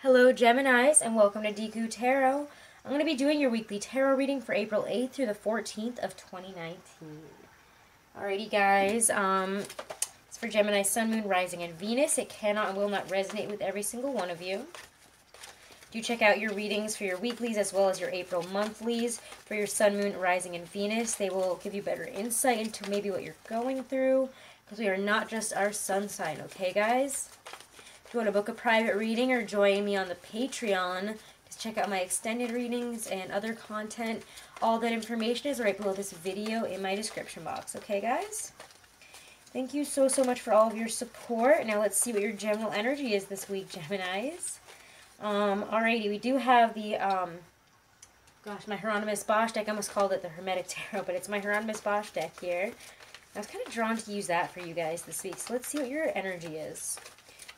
Hello Geminis and welcome to Deku Tarot. I'm going to be doing your weekly tarot reading for April 8th through the 14th of 2019. Alrighty guys, it's for Gemini, Sun, Moon, Rising, and Venus. It cannot and will not resonate with every single one of you. Do check out your readings for your weeklies as well as your April monthlies for your Sun, Moon, Rising, and Venus. They will give you better insight into maybe what you're going through because we are not just our sun sign, okay guys? If you want to book a private reading or join me on the Patreon, just check out my extended readings and other content. All that information is right below this video in my description box. Okay, guys? Thank you so much for all of your support. Now let's see what your general energy is this week, Geminis. Alrighty, we do have the, my Hieronymus Bosch deck. I almost called it the Hermetic Tarot, but it's my Hieronymus Bosch deck here. I was kind of drawn to use that for you guys this week, so let's see what your energy is.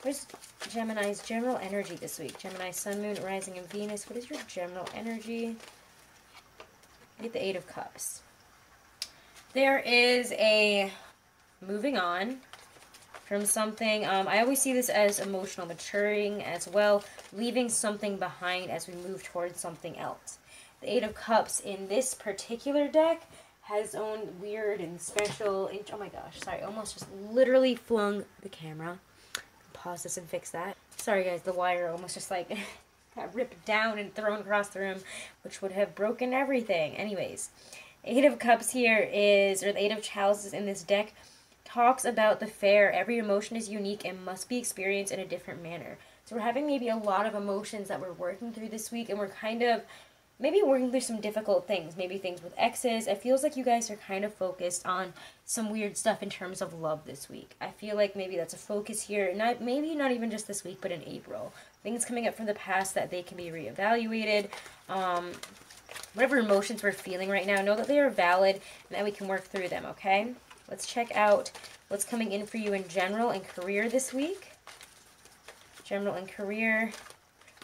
Where's Gemini's general energy this week? Gemini, Sun, Moon, Rising, and Venus. What is your general energy? Get the Eight of Cups. There is a moving on from something. I always see this as emotional maturing as well, leaving something behind as we move towards something else. The Eight of Cups in this particular deck has its own weird and special... Oh my gosh, sorry, almost just literally flung the camera. Pause this and fix that. Sorry guys, the wire almost just like got ripped down and thrown across the room, which would have broken everything. Anyways, Eight of Cups here is, or the Eight of Chalices in this deck, talks about the fair. Every emotion is unique and must be experienced in a different manner. So we're having maybe a lot of emotions that we're working through this week, and we're kind of maybe working through some difficult things, maybe things with exes. It feels like you guys are kind of focused on some weird stuff in terms of love this week. I feel like maybe that's a focus here, maybe not even just this week, but in April. Things coming up from the past that they can be reevaluated. Whatever emotions we're feeling right now, know that they are valid and that we can work through them, okay? Let's check out what's coming in for you in general and career this week. General and career.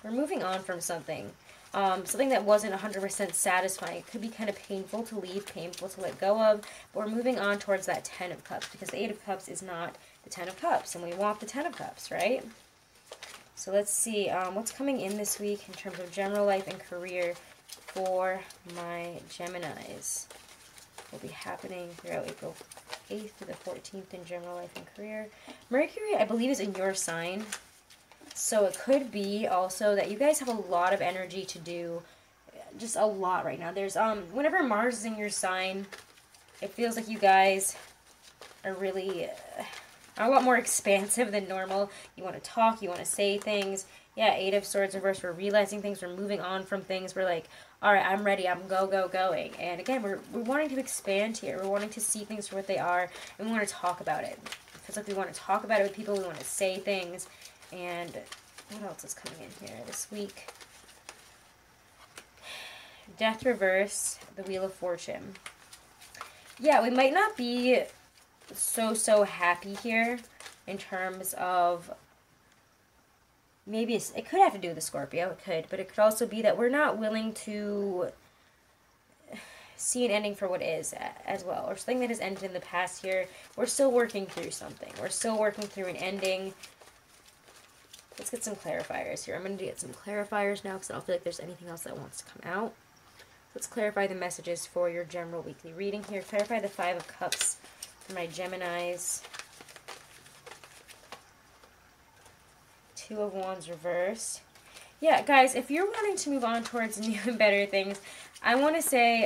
We're moving on from something. Something that wasn't 100% satisfying. It could be kind of painful to leave, painful to let go of, but we're moving on towards that Ten of Cups, because the Eight of Cups is not the Ten of Cups, and we want the Ten of Cups, right? So let's see what's coming in this week in terms of general life and career for my Geminis. Will be happening throughout April 8th to the 14th in general life and career. Mercury, I believe, is in your sign. So it could be also that you guys have a lot of energy to do, just a lot right now. There's, whenever Mars is in your sign, it feels like you guys are really, a lot more expansive than normal. You want to talk, you want to say things. Yeah, Eight of Swords reverse, we're realizing things, we're moving on from things. We're like, alright, I'm ready, I'm going. And again, we're wanting to expand here. We're wanting to see things for what they are, and we want to talk about it. It feels like we want to talk about it with people, we want to say things. And what else is coming in here this week? Death reverse, the Wheel of Fortune. Yeah, we might not be so happy here in terms of, maybe it could have to do with the Scorpio, it could, but it could also be that we're not willing to see an ending for what is as well, or something that has ended in the past here. We're still working through something. We're still working through an ending. Let's get some clarifiers here. I'm going to get some clarifiers now because I don't feel like there's anything else that wants to come out. Let's clarify the messages for your general weekly reading here. Clarify the Five of Cups for my Geminis. Two of Wands reversed. Yeah, guys, if you're wanting to move on towards new and better things, I want to say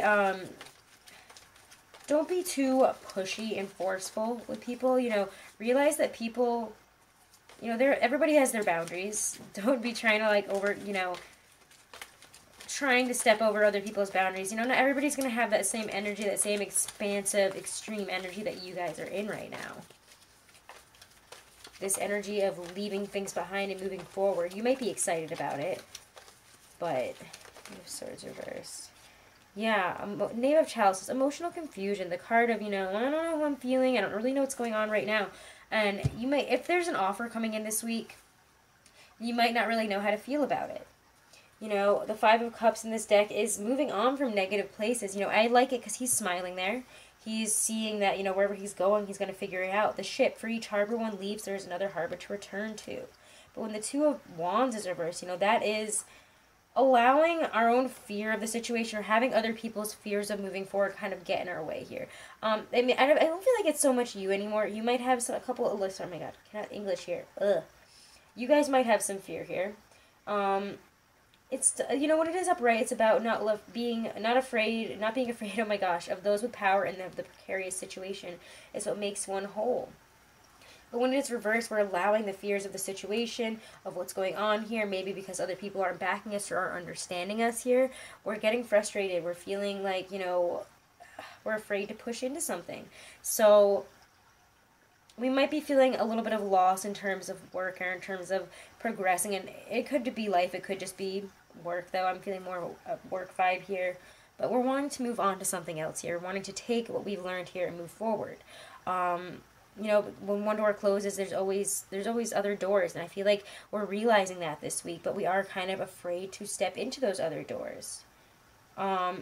don't be too pushy and forceful with people. You know, realize that people... You know, everybody has their boundaries. Don't be trying to, like, trying to step over other people's boundaries. You know, not everybody's going to have that same energy, that same expansive, extreme energy that you guys are in right now. This energy of leaving things behind and moving forward. You might be excited about it, but... Swords reverse. Yeah, Knave of Chalices, emotional confusion. The card of, you know, I don't know how I'm feeling. I don't really know what's going on right now. And you might, if there's an offer coming in this week, you might not really know how to feel about it. You know, the Five of Cups in this deck is moving on from negative places. You know, I like it because he's smiling there. He's seeing that, you know, wherever he's going, he's going to figure it out. The ship, for each harbor one leaves, there's another harbor to return to. But when the Two of Wands is reversed, you know, that is allowing our own fear of the situation or having other people's fears of moving forward kind of get in our way here. I mean, I don't feel like it's so much you anymore. You might have a couple of lists. Oh my god, cannot English here. Ugh. You guys might have some fear here. It's, you know, when it is upright, it's about not being afraid, oh my gosh, of those with power and the precarious situation is what makes one whole. But when it's reversed, we're allowing the fears of the situation, of what's going on here, maybe because other people aren't backing us or aren't understanding us here. We're getting frustrated. We're feeling like, you know, we're afraid to push into something. So we might be feeling a little bit of loss in terms of work or in terms of progressing. And it could be life. It could just be work, though. I'm feeling more of a work vibe here. But we're wanting to move on to something else here. We're wanting to take what we've learned here and move forward. You know, when one door closes, there's always other doors, and I feel like we're realizing that this week, but we are kind of afraid to step into those other doors. I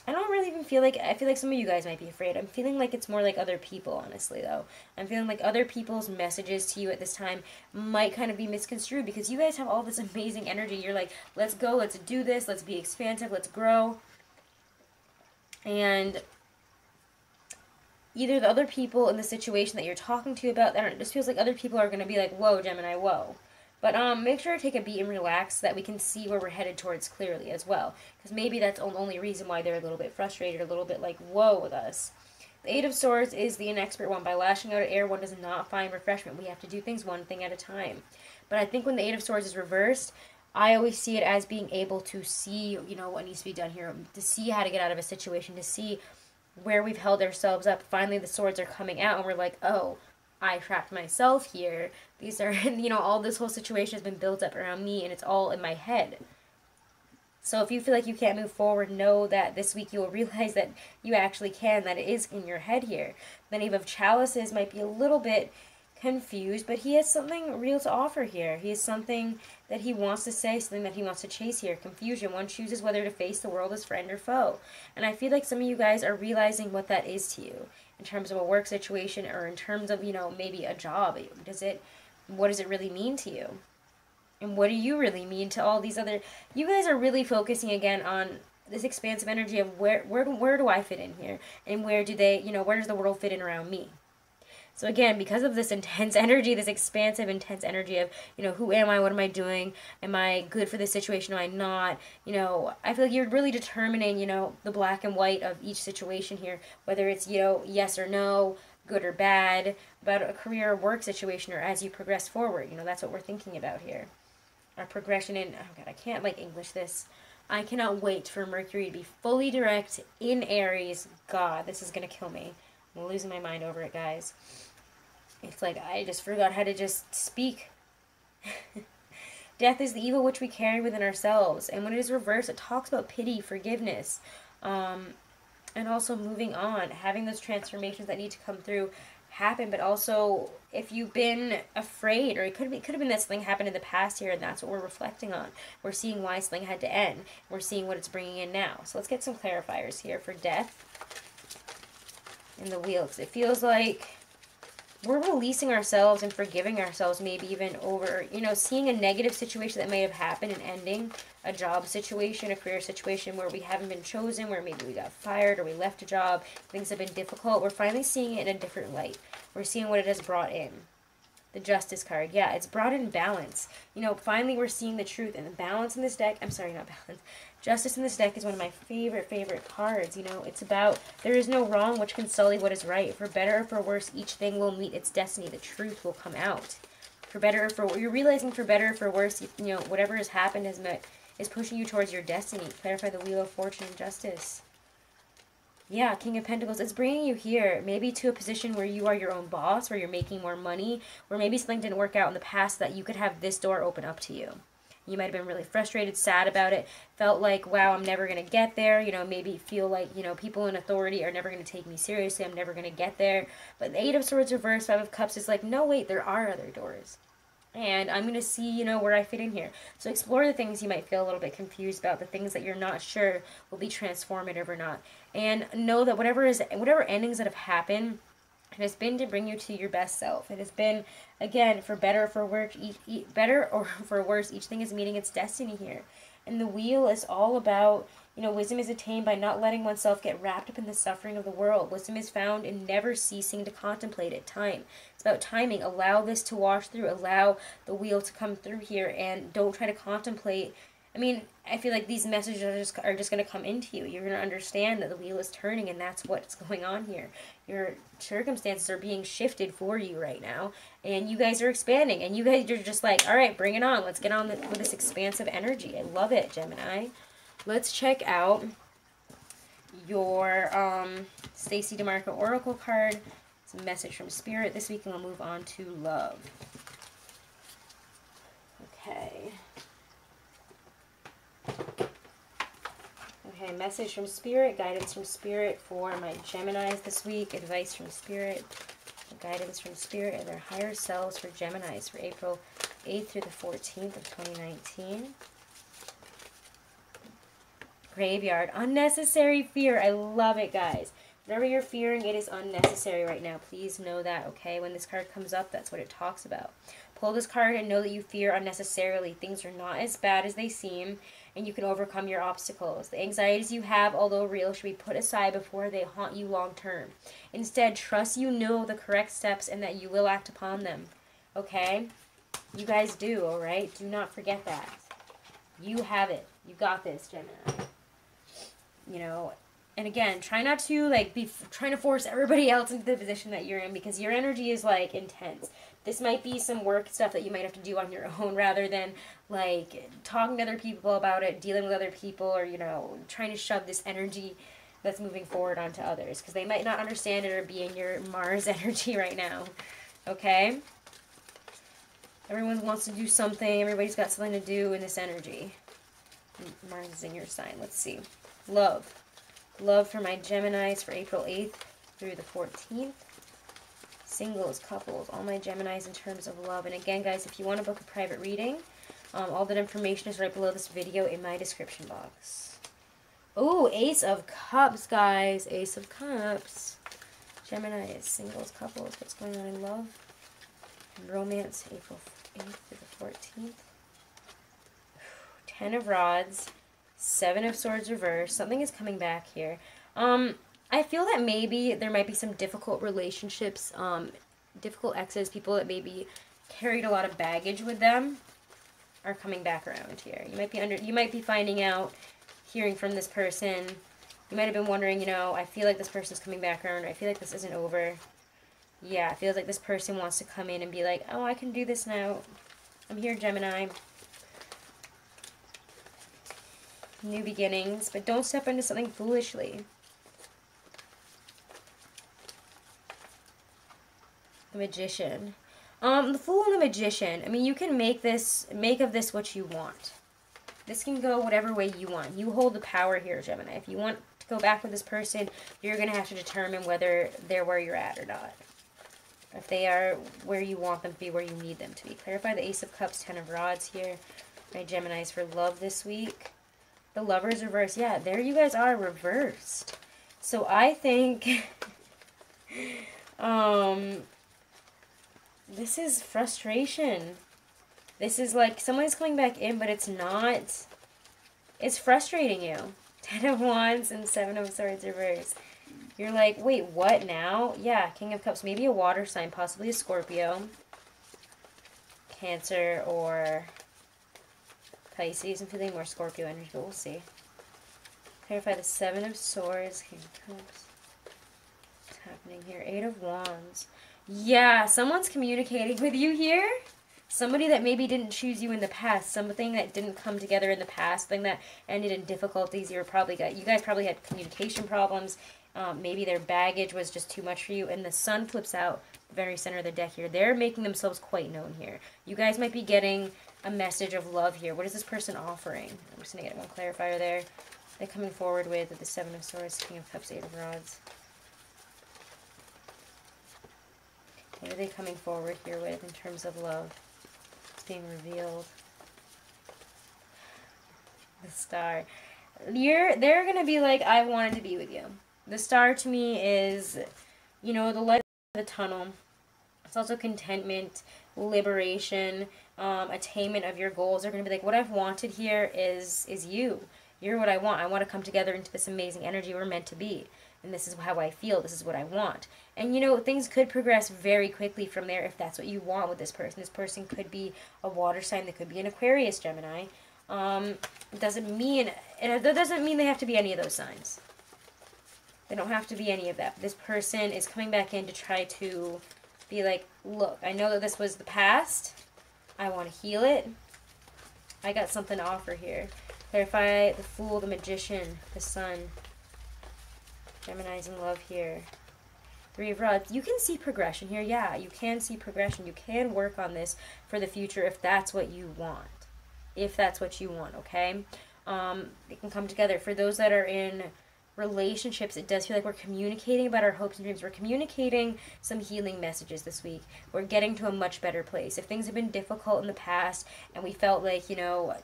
don't really even feel like, I feel like some of you guys might be afraid. I'm feeling like it's more like other people, honestly, though. I'm feeling like other people's messages to you at this time might kind of be misconstrued, because you guys have all this amazing energy. You're like, let's go, let's do this, let's be expansive, let's grow. And either the other people in the situation that you're talking to about, that it just feels like other people are going to be like, whoa, Gemini, whoa. But make sure to take a beat and relax so that we can see where we're headed towards clearly as well. Because maybe that's the only reason why they're a little bit frustrated, a little bit like, whoa, with us. The Eight of Swords is the inexpert one. By lashing out at air, one does not find refreshment. We have to do things one thing at a time. But I think when the Eight of Swords is reversed, I always see it as being able to see, you know, what needs to be done here, to see how to get out of a situation, to see where we've held ourselves up. Finally, the swords are coming out, and we're like, oh, I trapped myself here. These are, you know, all this whole situation has been built up around me, and it's all in my head. So if you feel like you can't move forward, know that this week you will realize that you actually can, that it is in your head here. The Knave of Chalices might be a little bit confused, but he has something real to offer here. He has something that he wants to say, something that he wants to chase here. Confusion. One chooses whether to face the world as friend or foe. And I feel like some of you guys are realizing what that is to you in terms of a work situation or in terms of, you know, maybe a job. What does it really mean to you? And what do you really mean to all these other... You guys are really focusing again on this expansive energy of where do I fit in here? And where do they, you know, where does the world fit in around me? So again, because of this intense energy, this expansive, intense energy of, you know, who am I? What am I doing? Am I good for this situation? Am I not? You know, I feel like you're really determining, you know, the black and white of each situation here, whether it's, you know, yes or no, good or bad, about a career or work situation, or as you progress forward. You know, that's what we're thinking about here. Our progression in, oh God, I can't like English this. I cannot wait for Mercury to be fully direct in Aries. God, this is going to kill me. I'm losing my mind over it, guys. It's like I just forgot how to just speak. Death is the evil which we carry within ourselves. And when it is reversed, it talks about pity, forgiveness, and also moving on, having those transformations that need to come through happen. But also, if you've been afraid, or it could have been that something happened in the past here, and that's what we're reflecting on. We're seeing why something had to end. We're seeing what it's bringing in now. So let's get some clarifiers here for death in the wheel, because it feels like we're releasing ourselves and forgiving ourselves, maybe even over, you know, seeing a negative situation that may have happened and ending a job situation, a career situation where we haven't been chosen, where maybe we got fired or we left a job, things have been difficult. We're finally seeing it in a different light. We're seeing what it has brought in. The Justice card, yeah, it's brought in balance. You know, finally we're seeing the truth, and the balance in this deck, I'm sorry, not balance. Justice in this deck is one of my favorite cards. You know, it's about there is no wrong which can sully what is right. For better or for worse, each thing will meet its destiny. The truth will come out. For better or for you're realizing for better or for worse, you know, whatever has happened is pushing you towards your destiny. Clarify the Wheel of Fortune and Justice. Yeah, King of Pentacles, it's bringing you here, maybe to a position where you are your own boss, where you're making more money, where maybe something didn't work out in the past that you could have this door open up to you. You might have been really frustrated, sad about it, felt like, wow, I'm never going to get there, you know, maybe feel like, you know, people in authority are never going to take me seriously, I'm never going to get there. But the Eight of Swords reversed, Five of Cups is like, no, wait, there are other doors. And I'm going to see, you know, where I fit in here. So explore the things you might feel a little bit confused about, the things that you're not sure will be transformative or not. And know that whatever endings that have happened, It has been to bring you to your best self. It has been, again, for better or for worse, better or for worse, each thing is meeting its destiny here. And the wheel is all about, you know, wisdom is attained by not letting oneself get wrapped up in the suffering of the world. Wisdom is found in never ceasing to contemplate it. Time. It's about timing. Allow this to wash through. Allow the wheel to come through here, and don't try to contemplate. I mean, I feel like these messages are just going to come into you. You're going to understand that the wheel is turning, and that's what's going on here. Your circumstances are being shifted for you right now, and you guys are expanding, and you guys are just like, all right, bring it on. Let's get on with this expansive energy. I love it, Gemini. Let's check out your Stacey DeMarco Oracle card. It's a message from Spirit this week, and we'll move on to love. Okay. Okay, message from Spirit, guidance from Spirit for my Geminis this week, advice from Spirit, guidance from Spirit and their higher selves for Geminis for April 8th through the 14th of 2019. Graveyard, unnecessary fear. I love it, guys. Whatever you're fearing, it is unnecessary right now. Please know that, okay? When this card comes up, that's what it talks about. Pull this card and know that you fear unnecessarily. Things are not as bad as they seem, and you can overcome your obstacles. The anxieties you have, although real, should be put aside before they haunt you long term. Instead, trust you know the correct steps and that you will act upon them, okay? You guys do, all right? Do not forget that. You have it. You got this, Gemini. You know, and again, try not to, like, be trying to force everybody else into the position that you're in, because your energy is, like, intense. This might be some work stuff that you might have to do on your own rather than, like, talking to other people about it, dealing with other people, or, you know, trying to shove this energy that's moving forward onto others, because they might not understand it or be in your Mars energy right now, okay? Everyone wants to do something. Everybody's got something to do in this energy. Mars is in your sign. Let's see. Love. Love for my Geminis for April 8th through the 14th. Singles, couples, all my Geminis in terms of love. And again, guys, if you want to book a private reading, all that information is right below this video in my description box. Oh, Ace of Cups, guys. Ace of Cups. Geminis, singles, couples. What's going on in love? And romance, April 8th through the 14th. 10 of Rods. 7 of Swords reversed. Something is coming back here. I feel that maybe there might be some difficult relationships, difficult exes, people that maybe carried a lot of baggage with them are coming back around here. You might be finding out, hearing from this person. You might have been wondering, you know, I feel like this person's coming back around. I feel like this isn't over. Yeah, it feels like this person wants to come in and be like, oh, I can do this now. I'm here, Gemini. New beginnings, but don't step into something foolishly. The Magician. The Fool and the Magician. I mean, you can make of this what you want. This can go whatever way you want. You hold the power here, Gemini. If you want to go back with this person, you're going to have to determine whether they're where you're at or not. If they are where you want them to be, where you need them to be. Clarify the Ace of Cups, 10 of Rods here. My Geminis for love this week. The Lovers reversed. Yeah, there you guys are reversed. So I think this is frustration. This is like someone's coming back in, but it's not. It's frustrating you. 10 of Wands and 7 of Swords reversed. You're like, wait, what now? Yeah, King of Cups. Maybe a water sign, possibly a Scorpio, Cancer, or Pisces. I'm feeling more Scorpio energy, but we'll see. Clarify the 7 of Swords, King of Cups. What's happening here? 8 of Wands. Yeah, someone's communicating with you here. Somebody that maybe didn't choose you in the past. Something that didn't come together in the past. Something that ended in difficulties. You guys probably had communication problems. Maybe their baggage was just too much for you. And the Sun flips out the very center of the deck here. They're making themselves quite known here. You guys might be getting a message of love here. What is this person offering? I'm just going to get one clarifier there. They're coming forward with the 7 of Swords, King of Cups, 8 of Rods. What are they coming forward here with in terms of love? It's being revealed. The Star. They're going to be like, I wanted to be with you. The Star to me is, you know, the light the tunnel. It's also contentment, liberation, attainment of your goals. They're going to be like, what I've wanted here is you. You're what I want. I want to come together into this amazing energy we're meant to be. And this is how I feel. This is what I want. And, you know, things could progress very quickly from there if that's what you want with this person. This person could be a water sign. They could be an Aquarius, Gemini. It doesn't mean, and that doesn't mean they have to be any of those signs. They don't have to be any of that. This person is coming back in to try to be like, look, I know that this was the past. I want to heal it. I got something to offer here. Clarify the Fool, the Magician, the Sun. Gemini's in love here. Three of Rods. You can see progression here. Yeah, you can see progression. You can work on this for the future if that's what you want. If that's what you want, okay? It can come together. For those that are in relationships, it does feel like we're communicating about our hopes and dreams. We're communicating some healing messages this week. We're getting to a much better place. If things have been difficult in the past and we felt like, you know,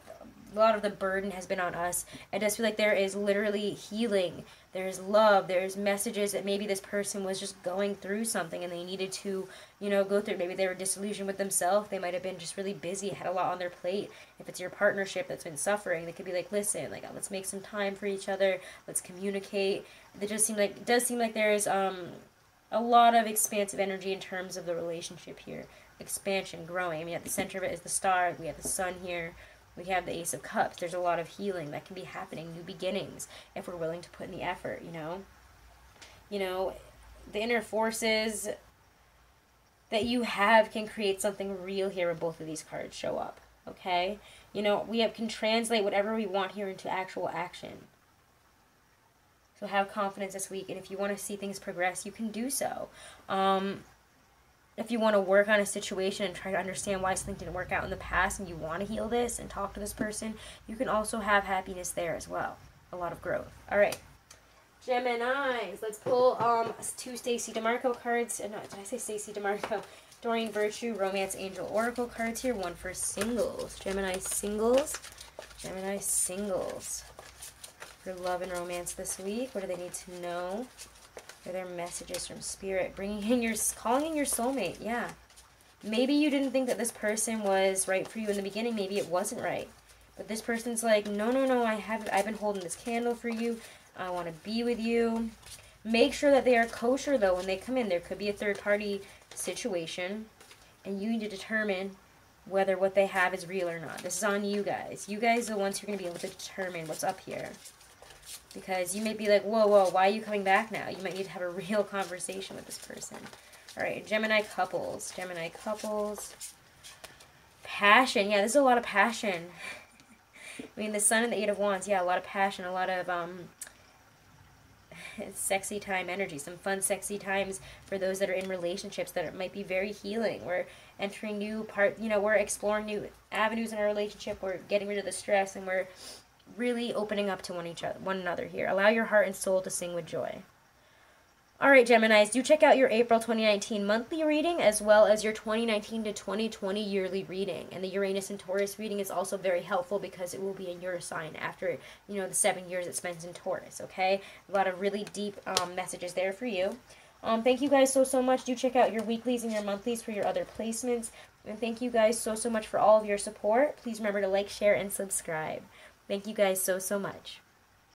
a lot of the burden has been on us, it does feel like there is literally healing. There's love. There's messages that maybe this person was just going through something and they needed to, you know, go through. Maybe they were disillusioned with themselves. They might have been just really busy, had a lot on their plate. If it's your partnership that's been suffering, they could be like, listen, like, let's make some time for each other. Let's communicate. It does seem like there is a lot of expansive energy in terms of the relationship here. Expansion, growing. I mean, at the center of it is the star. We have the sun here. We have the Ace of Cups. There's a lot of healing that can be happening, new beginnings, if we're willing to put in the effort, you know? You know, the inner forces that you have can create something real here when both of these cards show up, okay? You know, we can translate whatever we want here into actual action. So have confidence this week, and if you want to see things progress, you can do so. If you want to work on a situation and try to understand why something didn't work out in the past and you want to heal this and talk to this person, you can also have happiness there as well. A lot of growth. All right. Geminis. Let's pull 2 Stacey DeMarco cards. No, did I say Stacey DeMarco? Doreen Virtue, Romance Angel Oracle cards here. One for singles. Gemini singles. Gemini singles. For love and romance this week. What do they need to know? Are there messages from Spirit? Calling in your soulmate, yeah. Maybe you didn't think that this person was right for you in the beginning. Maybe it wasn't right. But this person's like, no, I've been holding this candle for you. I want to be with you. Make sure that they are kosher, though, when they come in. There could be a third-party situation, and you need to determine whether what they have is real or not. This is on you guys. You guys are the ones who are going to be able to determine what's up here. Because you may be like, whoa, why are you coming back now? You might need to have a real conversation with this person. All right, Gemini couples. Gemini couples. Passion. Yeah, there's a lot of passion. I mean, the Sun and the Eight of Wands. Yeah, a lot of passion. A lot of sexy time energy. Some fun, sexy times for those that are in relationships that might be very healing. We're entering we're exploring new avenues in our relationship. We're getting rid of the stress, and we're really opening up to one another here. Allow your heart and soul to sing with joy. All right, Geminis, do check out your April 2019 monthly reading as well as your 2019 to 2020 yearly reading. And the Uranus and Taurus reading is also very helpful because it will be in your sign after, the 7 years it spends in Taurus, okay? A lot of really deep messages there for you. Thank you guys so much. Do check out your weeklies and your monthlies for your other placements. And thank you guys so much for all of your support. Please remember to like, share, and subscribe. Thank you guys so much.